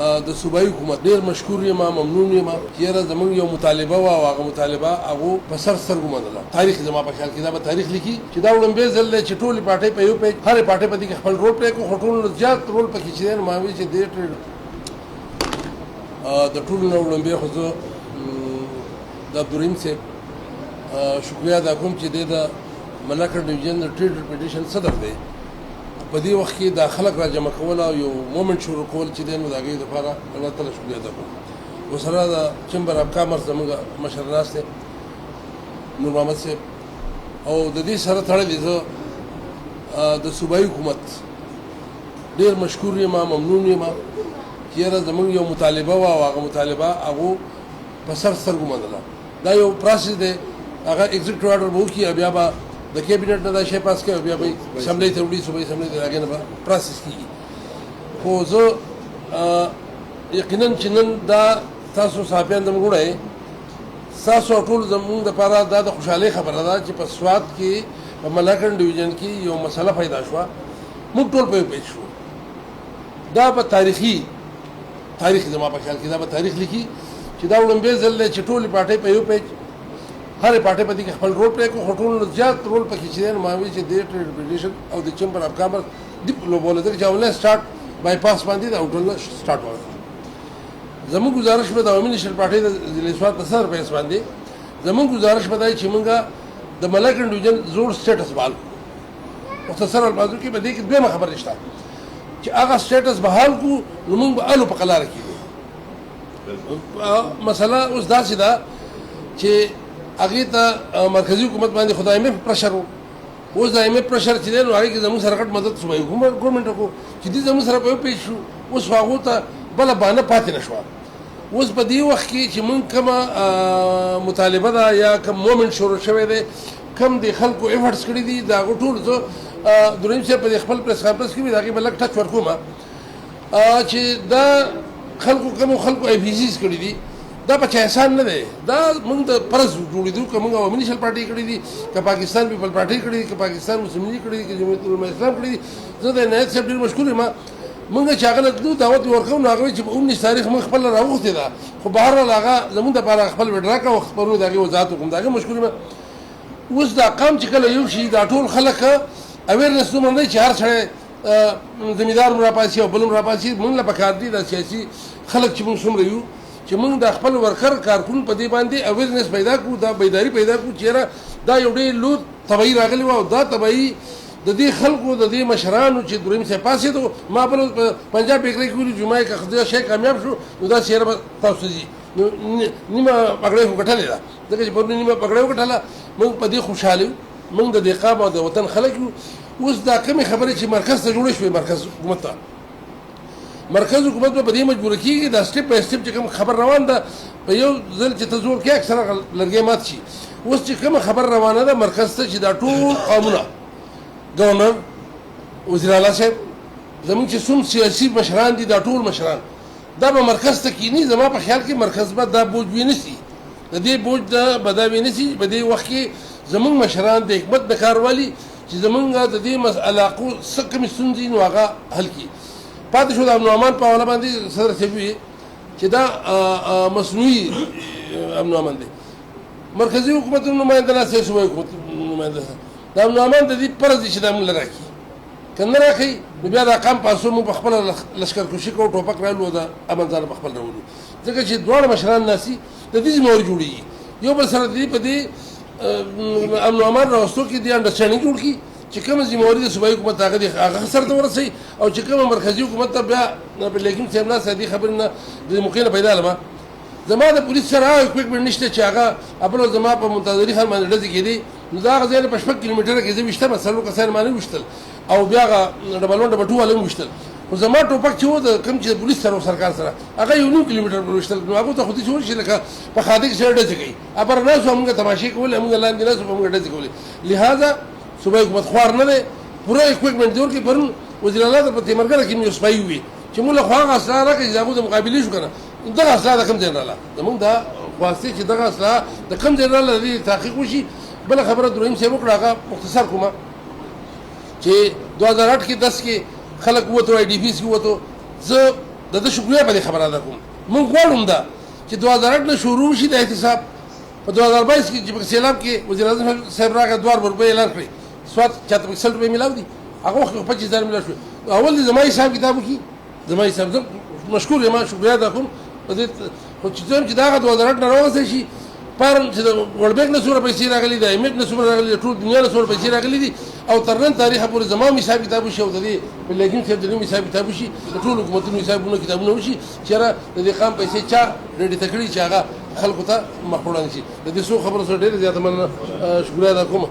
د صوبایي حکومت ډېر مشکور یم ممنون یم چې یاره زموږ یو مطالبه وه او هغه مطالبه هغو په سر سترګو منله. تاریخ زما په خیال کې دا به تاریخ لیکي چې دا وړاندې ځل دی چې ټولې پارټۍ په یو پیج هرې پارټۍ په دې کې خپل رول پلی کړو خو ټولو زیات رول پکې چې دی نو ما وایي چې دې د ټولو نه وړاندې خو زه د عبدالرحیم صاحب شکریه ادا کوم چې دی د ملاکړ ډویژن د ټریډ ریپیټیشن صدر دی. په دې وخت کې دا خلک را جمع کول او یو مومنټ شروع کول چې دی نو د هغې دپاره الله تعالی شکریه ادا کوم. ورسره د چمبر اف کامرس زموږ مشر ناست دی نور محمد صاحب او د دې سره تړلې زه د صوبایي حکومت ډېر مشکور یم ممنون یم چې یاره زموږ یو مطالبه وه او هغه مطالبه هغو په سر سترګو منله. دا یو پروسس دی هغه ایگزیکټیو آرډر به وکړي بیا به د کیبینټ نه دا شی پاس کوي بیا به اسمبلی ته وړي صوبایي اسمبلی ته د هغې نه به پروسس کېږي. خو زه یقینا چې نن دا تاسو صحافیان زموږ وړی ستاسو ټول زموږ دپاره دا د خوشحالۍ خبره ده چې په سوات کې په ملاکنډ ډویژن کې یو مسله پیدا شوه موږ ټول په یو پیج شو. دا به تاریخ زما په خیال کې دا به تاریخ لیکي چې دا وړاندې ځل دی چې ټولې پارټۍ په یو پیج هرې پارټۍ په دې کې خپل رول پلی کړو خو ټولو زیات رول پکې چې دی نو ما وایي چې دې ټریډ ریپیټیشن او د چمبر اف کامرس ډیپ لوبولی ځکه چې اونلی سټارټ بای پاس باندې د اوټل نه سټارټ وکړه. زموږ گزارش به د عوامي نیشنل پارټۍ د ضلع سوات په سر بیس باندې زموږ گزارش به دا چې موږ د ملاکنډ ډویژن زوړ سټیټس بحال کړو. مختصر الفاظو کې به دې کې دویمه خبره شته چې هغه سټیټس بحال کړو نو موږ به الو په قلاره کېږو. مسله اوس داسې ده چې هغې ته مرکزي حکومت باندې خو د IMF پرشر و. اوس د IMF پرشر چې دی نو هغې کې زموږ سره غټ مدد صوبایي ګورمنټ وکړو چې دې زموږ سره په یو پیج شو. اوس هغو ته بله بهانه پاتې نه شوه. اوس په دې وخت کې چې موږ کومه مطالبه ده یا کوم مومنټ شروع شوی دی کم د خلکو ایفرټس کړي دي د هغو ټول زه دریم صاحب په دې خپل پریس کانفرنس کې د هغې به لږ ټچ ورکوم چې دا کومو خلکو IPCs کړي دي دا په چا احسان نه دی. دا موږ د فرض جوړېدو که موږ عوامي نیشنل پارټۍ کړې دي که پاکستان پیپل پارټۍ کړې دي که پاکستان مسلم لیګ کړې دي که جمعیت العلماء اسلام کړې دي. زه د عنایت صاحب ډېر مشکور یم موږ چې هغه له تلو دعوت یې ورکوو نو هغه وایي چې په 19 تاریخ موږ خپله راوغوښتې ده خو بهرحال هغه زموږ دپاره خپل وډرا کړه وخت پرون د هغې وضاحت وکړم د هغې مشکور یم. اوس دا قام چې کله یو شي دا ټول خلک اویرنس دومره دی چې هر سړی زمیندار هم راپاسي او بل هم راپاسي. موږ له پکار دي دا سیاسي خلک چې موږ څومره یو چې موږ د خپل ورکر کارکون په دې باندې اویرنس پیدا کړو دا بیداري پیدا کړو چې یاره دا یو ډېر لوی تباهي راغلې وه او دا تباهي د دې خلکو د دې مشرانو چې دریم صاحب پاڅېدو ما بل پنجاب بیکرۍ کې ویلي جمعه که دا شی کامیاب شو نو داسې یاره به تاسو ته ځي نو نیمه پګړۍ خو ګټلې ده ځکه چې پرون نیمه پګړۍ وګټله. موږ په دې خوشحاله یو موږ د دې قام او د وطن خلک یو. اوس دا کمې خبرې چې مرکز ته جوړې شوې مرکز حکومت به په دې مجبوره کېږي دا سټپ بای سټپ چې کوم خبر روان ده په یو ځل چې ته زور کې اکثره لرګی مات شي. اوس چې کومه خبر روانه ده مرکز ته چې دا ټول قومونه گورنر وزیر اعلی صاحب زموږ چې څوم سیاسي مشران دي دا ټول مشران دا به مرکز ته کینی. زما په خیال کې مرکز به دا بوج وینسي د دې بوج به دا وینسي. په دې وخت کې زموږ مشران د حکمت د کاروالي چې زموږ د دې علاقو څه کومې ستونزې نو هغه حل کړي. پاتې شو د امن و امان په حواله باندې صدر صاحب ویې چې دا مصنوعي امن و امان دی. مرکزي حکومت نماینده نه صحیح صوبایي حکومت نماینده د امن و امان د دې فرض دی چې دا موږ له راکړي که نه راکوي نو بیا دا قام پاسو موږ په خپله لښکرکشي کوو ټوپک رالو د امن ځانه په خپل راولو ځکه چې دواړه مشران ناسي د دې ذمهواري جوړېږي یو بل سره د دې په دې امن و امان راوستو کې دې انډرسټینډینګ جوړ کړي چې کومه ذمهواري د صوبایي حکومت هغه سر ته ورسوي او چې کومه مرکزي حکومت ته بیا په لیکن صاحب نه دې خبرې نه د موقع نه پیدا لمه زما د پولیس سره اکوپمنټ نشته چې هغه خپل زما په منتظر علي خان باندې ډزې کېدي نو دا هغه ځای نه په 6 کیلومتره کې زه ویشتم څلور کسان ما نه ویشتل او بیا هغه ډبل ون ډبل ټو والا هم ویشتل خو زما ټوپک چې و د کوم چې د پولیس سره سرکار سره هغه 1 کیلومتر ویشتل نو هغه ته خو دې شو چې لکه په خاطر کې سره ډزې کوي اپر نه سو موږ تماشې کولې موږ لاندې نه سو موږ ډزې کولې لہذا صوبایي حکومت خوار نه دی پوره اکوپمنټ جوړ کړي پرون وزیر اعلی د تیمرګره کې یو سپای وي چې موږ له خوا هغه اسلحه راکړي چې هغه د مقابلې شو کنه دغه اسلحه د کوم ځای رااله زموږ دا خواسته چې دغه اسلحه د کوم ځای رااله د تحقیق وشي. بل خبره دریم صاحب وکړه هغه مختصر کومه چې 2008 کې 10 کې خلک وته IDPs کې وته زه د شکریه په خبره ده کوم مونږ غواړم دا چې 2008 نه شروع شي د احتساب په 2022 کې چې په سیلاب کې وزیر اعظم صاحب راغی 2 روپۍ اعلان کړی سواد چاته 100 روپۍ ملاو دي هغه 25000 ملاو شو اول دې زمای حساب کتابو کې زمای حساب مشکور یم شکریه ده کوم په دې خو چې دا 2008 نه راوځي شي پارن چې وربېګ نه سره پیسې راغلي د ایمټ نه سره راغلي ټول دنیا نه سره پیسې راغلي دي او تر نن تاریخ پورې زمام حساب کتاب شو د دې بلګین صاحب د نوم حساب کتاب شي ټول حکومتونو حسابونه کتابونه وشي چې را د دې قام پیسې چا ډېر تکړی چې هغه خلکو ته مخوړان شي د دې سو خبرو سره ډېر زیاته من شکریه ده کوم